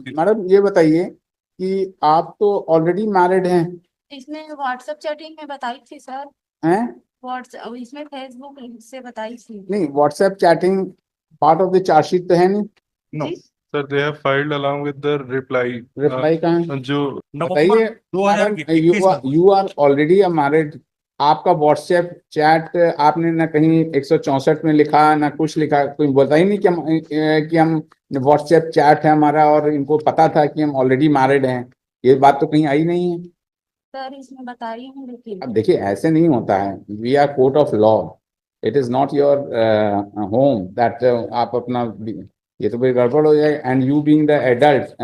Madam ये बताइए कि आप तो ऑलरेडी मैरिड हैं। इसमें व्हाट्सएप चैटिंग में बताई थी सर। हैं? व्हाट्सएप इसमें फेसबुक से बताई थी। नहीं, WhatsApp chatting part of the charge sheet तो है नहीं। No, जी? sir, they have filed along with the reply. Reply कहाँ है? जो बताइए। November you are already a married. आपका व्हाट्सएप चैट आपने ना कहीं 164 में लिखा ना कुछ लिखा, कोई बता ही नहीं कि हम व्हाट्सएप चैट है हमारा और इनको पता था कि हम ऑलरेडी मैरिड हैं। ये बात तो कहीं आई नहीं है। सर इसमें बताई हूँ लेकिन अब देखिए, ऐसे नहीं होता है। We are court of law. It is not your home that आप अपना ये तो कोई गड़बड़ हो जाए। And you being the adult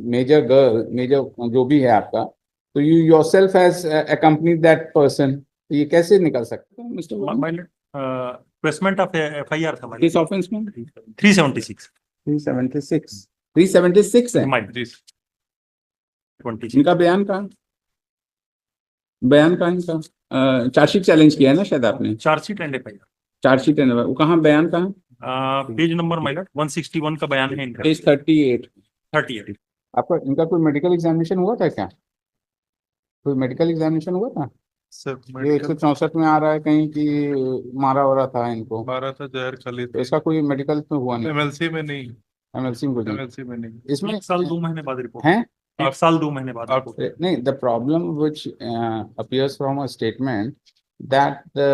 major girl, major जो भी है आपका, तो you yourself has accompanied that person, तो ये कैसे निकल सकता है मिस्टर? प्लेसमेंट ऑफ एफआईआर था किस ऑफेंस में? 376 376 376 है। जी 26 इनका बयान कहाँ? बयान कहाँ इनका? चार्जशीट चैलेंज किया है ना शायद आपने? चार्जशीट एंड एफआईआर चार्जशीट है वो कहाँ? बयान कहाँ? पेज नंबर माइलट 161 का बयान है इनका। पेज 38। 38 आपका इनका कोई मेडिकल एग्जामिनेशन हुआ था क्या? कोई मेडिकल एग्जामिनेशन हुआ था? सर ये 164 में आ रहा है कहीं कि मारा हो रहा था इनको। मारा था, जहर खली तो इसका कोई मेडिकल तो हुआ नहीं? एमएलसी में नहीं, एमएलसी में कुछ नहीं? एमएलसी में नहीं। इसमें 1 साल 2 महीने बाद रिपोर्ट है? 1 साल 2 महीने बाद आप रिपोर्ट। नहीं, the problem which appears from a statement that the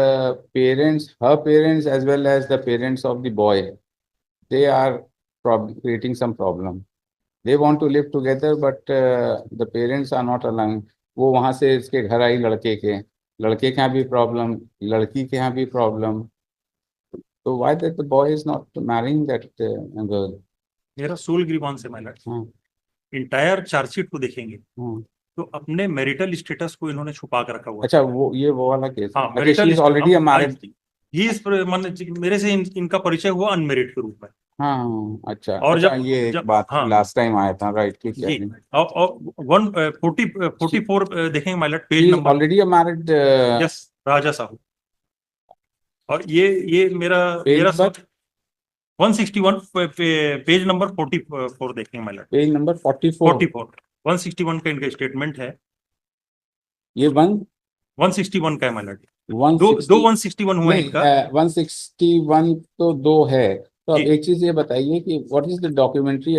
parents, her parents as well as the parents of the boy, they are creating some problem. They want to live together but the parents are not allowing. वो वहां से इसके घर आई लड़के के यहाँ भी problem, लड़की के यहाँ भी प्रॉब्लम। तो why that the boy is not marrying that girl? मेरा सोल ग्रीवांस है माइलट। हाँ, इंटायर चार्जशीट को देखेंगे हाँ। तो अपने मैरिटल स्टेटस को इन्होंने छुपा कर रखा हुआ है। अच्छा, वो वाला केस। हाँ, अच्छा, she is already a married. मेरे से इनका परिचय हुआ अनमेरिड के रूप में। हाँ, अच्छा। और अच्छा, जब ये एक बात हाँ, लास्ट टाइम आया था, राइट? ठीक है। जी। और 144 देखेंगे my lord page number. Already married. Yes, Raja Sahu. और ये मेरा 161 पेज नंबर 44 देखेंगे माइलट। Page number 44। 161 का इनका स्टेटमेंट है। ये 161 का है माइलट। 160 दो 161 हुआ है नहीं, इनका। 161 तो दो है। तो अब जी। एक चीज ये बताइए कि what is the documentary?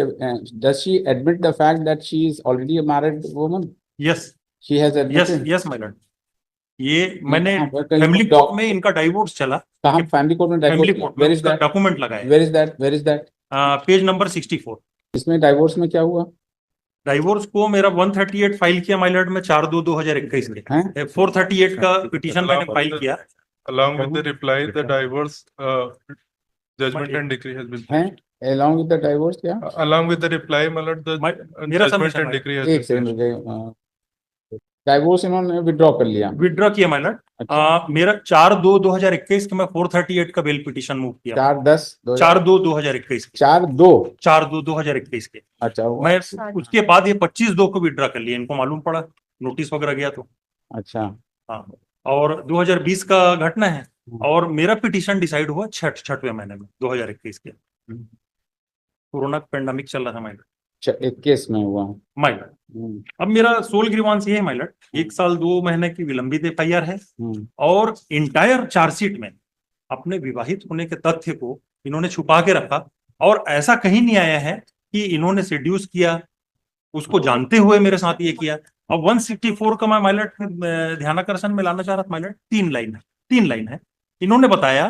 Does she admit the fact that she is already a married woman? Yes, she has admitted. Yes my lord. ये मैंने फैमिली कोर्ट में इनका डाइवोर्स चला। कहाँ फैमिली कोर्ट में फैमिली डाइवोर्स? कोर्ट वेयर में is that? Document लगाए। Where is that? Page number 64। इसमें डाइवोर्स में क्या हुआ? डाइवोर्स को मेरा 138 फाइल किया माइलट में 4/2/2021 के। 438 का पिटीशन मैंने फाइल किया। along with the reply, the divorce judgment and decree has been है along with the divorce क्या? along with the reply, my lord, the मेरा judgment submission and है। decree has एक been सेकंड रुकिए। Divorce इन्होंने withdraw कर लिया। Withdraw किया माइलट। अच्छा। मेरा 4/2/2021 के मैं 438 का बेल पिटीशन मूव किया। 4/10/2021 4/2/2021 4/2/2021 के। अच्छा, मैं उसके बाद ये 25/2 को विड्रॉ कर लिया। इनको मालूम पड़ा, नोटिस वगैरह गया तो। अच्छा। हाँ, और 2020 का घटना है। और मेरा पिटीशन डिसाइड हुआ 6वें महीने में 2021 के। कोरोना पेंडेमिक चल रहा था माइलट। 21 में हुआ माइलट। अब मेरा सोल ग्रीवांस ये है माइलट, 1 साल 2 महीने की विलंबित एफआईआर है। और इंटायर चार्जशीट में अपने विवाहित होने के तथ्य को इन्होंने छुपा के रखा। और ऐसा कहीं नहीं आया है कि इन्होंने सेड्यूस किया, उसको जानते हुए मेरे साथ ये किया। अब 164 का मैं माइलट ध्यानाकर्षण में लाना चाह रहा था माइलट। 3 लाइन है। इन्होंने बताया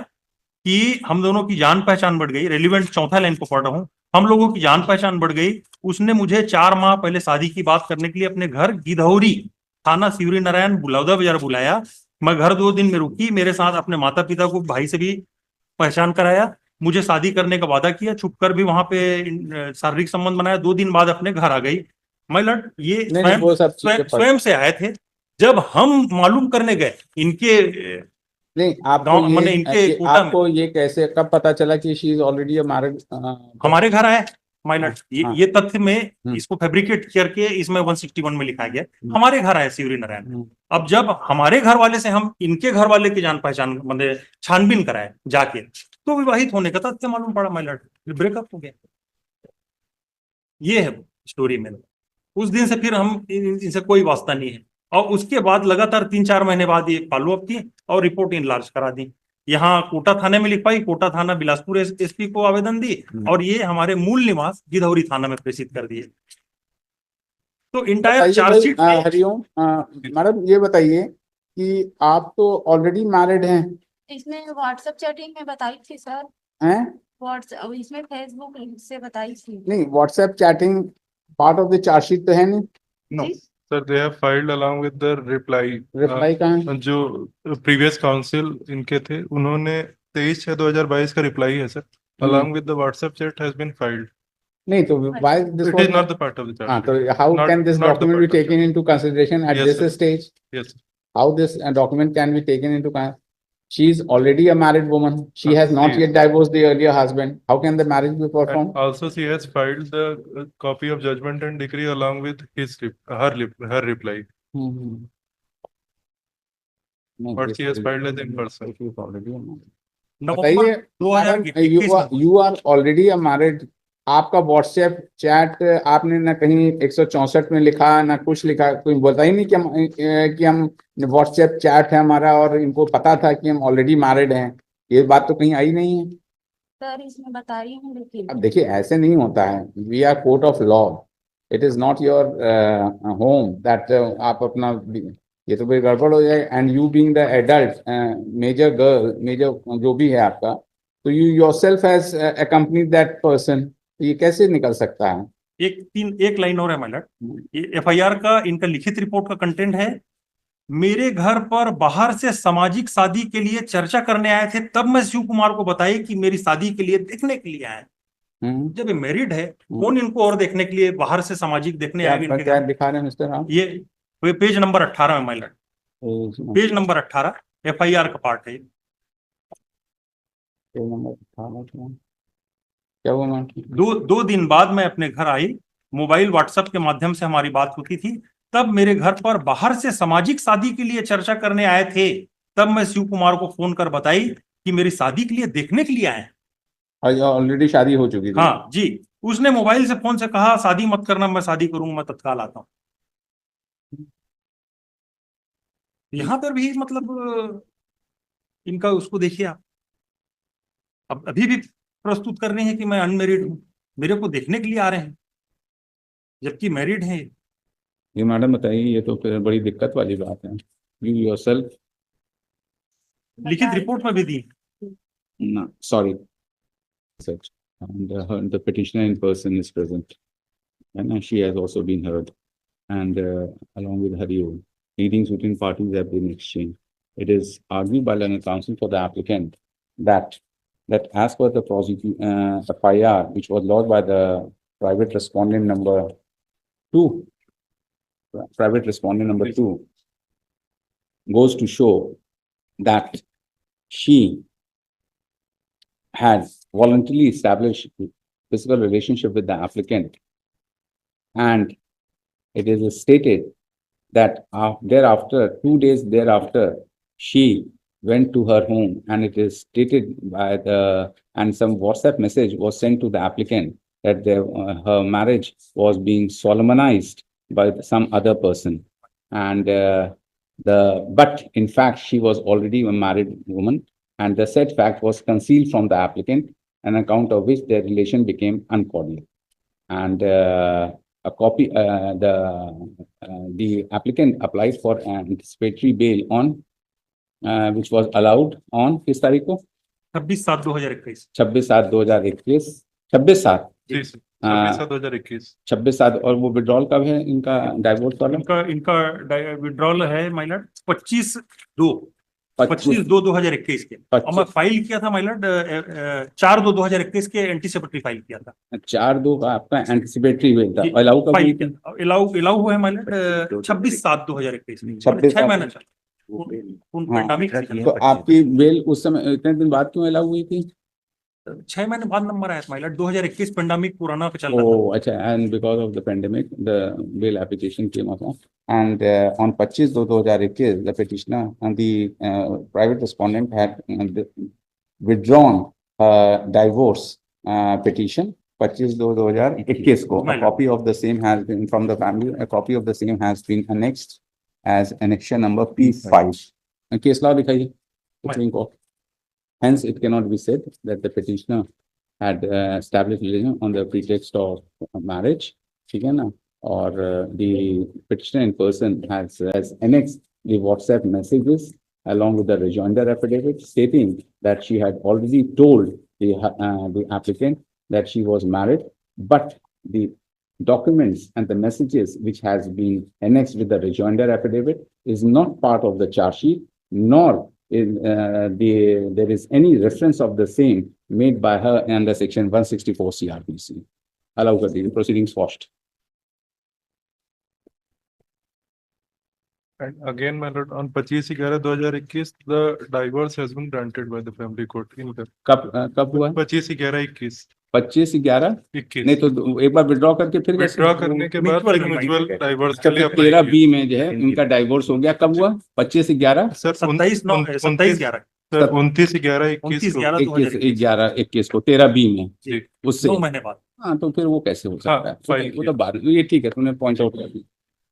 कि हम दोनों की जान पहचान बढ़ गई। रेलिवेंट 4था लाइन को पढ़ रहा हूं। हम लोगों की जान पहचान बढ़ गई। उसने मुझे 4 माह पहले शादी की बात करने के लिए अपने घर गिधौरी थाना शिवरी नारायण बुलौदा बाजार बुलाया। मैं घर 2 दिन में रुकी। मेरे साथ अपने माता पिता को, भाई से भी पहचान कराया। मुझे शादी करने का वादा किया। छुपकर भी वहां पे शारीरिक संबंध बनाया। 2 दिन बाद अपने घर आ गई। माइलट ये स्वयं से आए थे। जब हम मालूम करने गए इनके नहीं, आपको ये कैसे कब पता चला कि she is already a married? हमारे घर आए माइलट। हाँ। ये तथ्य में इसको फैब्रिकेट करके इसमें 161 में लिखा गया। हमारे घर आए शिवरी नारायण। अब जब हमारे घर वाले से हम इनके घर वाले की जान पहचान मतलब छानबीन कराए जाके, तो विवाहित होने का तथ्य मालूम पड़ा माइलट। ब्रेकअप हो गया। ये है स्टोरी में। उस दिन से फिर हम इनसे कोई वास्ता नहीं है। और उसके बाद लगातार 3-4 महीने बाद ये फॉलोअप किए और रिपोर्ट इनलार्ज करा दी। यहाँ कोटा थाने में लिखवाई, कोटा थाना बिलासपुर एसपी को आवेदन दी और ये हमारे मूल निवास गिधौरी थाना में प्रेषित कर दिए। तो इंटायर बताइए भाई, चार्जशीट में हरिओम, मैडम ये बताइए कि आप तो ऑलरेडी मैरिड हैं, इसमें व्हाट्सएप चैटिंग में बताई थी सर। हैं? व्हाट्सएप इसमें फेसबुक से बताई थी। नहीं, WhatsApp chatting part of the charge sheet तो है नहीं। No, जी? sir, they have filed along with the reply. Reply कहाँ है? जो प्रीवियस काउंसिल इनके थे, उन्होंने 23/6/2022 का रिप्लाई है sir, along with the WhatsApp chat has been filed. नहीं तो why this It was is not the part of the हाँ, charge. तो how Not- can this not the document be part of taken into consideration at Yes, this sir. stage? Yes, sir. How this document can be taken into she is already a married woman. She has not She- yet divorced the earlier husband. How can the marriage be And performed? also she has filed the copy of judgment and decree along with her reply. No, But this she has is- filed it in person. she is already a married. नवंबर बताइए, 2021 में you are already a married. आपका WhatsApp chat आपने ना कहीं 164 में लिखा ना कुछ लिखा, कोई बोलता ही नहीं कि हम व्हाट्सएप चैट है हमारा और इनको पता था कि हम ऑलरेडी मैरिड हैं। ये बात तो कहीं आई नहीं है। सर इसमें बता रही हूँ लेकिन अब देखिए, ऐसे नहीं होता है। We are court of law, it is not your home that आप अपना, ये तो कोई गड़बड़ हो जाए। And you being the adult major girl, major जो भी है आपका, तो you yourself has accompanied that person, ये कैसे निकल सकता है? एक लाइन और है माइलट। ये एफआईआर का इनका लिखित रिपोर्ट का कंटेंट है, मेरे घर पर बाहर से सामाजिक शादी के लिए चर्चा करने आए थे, तब मैं शिव कुमार को बताई कि मेरी शादी के लिए देखने के लिए आए। जब ये मैरिड है, कौन इनको और देखने के लिए बाहर से सामाजिक देखने आए इनके क्या घर? दिखा रहे हैं मिस्टर आप? ये पेज नंबर 18 में माइलट, पेज नंबर 18 एफआईआर का पार्ट है। क्या हुआ मैम? दो दिन बाद मैं अपने घर आई, मोबाइल व्हाट्सएप के माध्यम से हमारी बात होती थी, तब मेरे घर पर बाहर से सामाजिक शादी के लिए चर्चा करने आए थे, तब मैं शिव कुमार को फोन कर बताई कि मेरी शादी के लिए देखने के लिए आए। ऑलरेडी शादी हो चुकी थी? हाँ जी, उसने मोबाइल से फोन से कहा शादी मत करना, मैं शादी करूंगा, मैं तत्काल आता हूँ। यहां पर भी मतलब इनका उसको देखिए आप, अब अभी भी प्रस्तुत कर रहे हैं कि मैं अनमेरिड हूं, मेरे को देखने के लिए आ रहे हैं, जबकि मैरिड है। ये मैडम बताइए, ये तो फिर बड़ी दिक्कत वाली बात है। यू योरसेल्फ, लिखित रिपोर्ट में भी दी। no, sorry, such, and the petitioner in person is present, and she has also been heard, and along with her, meetings between parties have been exchanged. It is argued by legal counsel for the applicant that as per the FIR, which was lodged by the private respondent number 2, goes to show that she had voluntarily established physical relationship with the applicant, and it is stated that thereafter, 2 days thereafter, she went to her home, and it is stated and some WhatsApp message was sent to the applicant that her marriage was being solemnized by some other person, and but in fact she was already a married woman, and the said fact was concealed from the applicant, on account of which their relation became uncordial. And a copy, the applicant applied for anticipatory bail on, which was allowed on किस तारीख को? 26/7/2021। 26/7/2021, 26/7, जी sir, 26/7/2021। 26/7। और वो withdrawal कब है इनका, divorce वाला? इनका विड्रॉल है माइलट 25/2/2021 के, और मैं फाइल किया था माइलट 4/2/2021 के एंटीसिपेटरी फाइल किया था। 4/2 का आपका एंटीसिपेटरी बेल था, अलाउ कब हुई थी? इलाउ हुआ है माइलट 26/7/2021 में, 6 महीना चला। तो आपकी बेल उस समय इतने दिन बाद क्यों अलाउ हुई थी? 6 महीने बाद नंबर आया था माइलट, 2021 पेंडेमिक पुराना पे चल रहा था। Oh, अच्छा, and because of the pandemic, the bail application came up, and on 25/2/2021, the petitioner and the private respondent had withdrawn divorce petition, 25/2/2021 को a My lord. copy of the same has been from the family, a copy of the same has been annexed as annexure number P5. Case law दिखाइए Supreme Court. Hence, it cannot be said that the petitioner had established religion on the pretext of marriage, ठीक है ना? Or the petitioner in person has annexed the WhatsApp messages along with the rejoinder affidavit stating that she had already told the applicant that she was married, but the documents and the messages which has been annexed with the rejoinder affidavit is not part of the charge sheet, nor there is any reference of the same made by her under section 164 CRPC. Allow कर दीजिए, proceedings first. And again, my lord, on 25/11/2021, the divorce has been granted by the family court in the कब हुआ? 25/11/21 25/11 नहीं तो एक बार withdraw करके फिर कैसे? विथड्रॉ करने के बाद Mutual फिर म्यूचुअल combined डाइवोर्स के लिए फिर apply 13B किया। में जो है इनका डाइवोर्स हो गया, कब हुआ? 25/11 सर 27/9/27/11 सर 29/11/21 को 29/11/21 को 13B में जी उससे 9 महीने बाद हाँ तो फिर वो कैसे हो सकता है? फाइल वो तो बाद ये ठीक है, तुमने पॉइंट आउट कर दिया।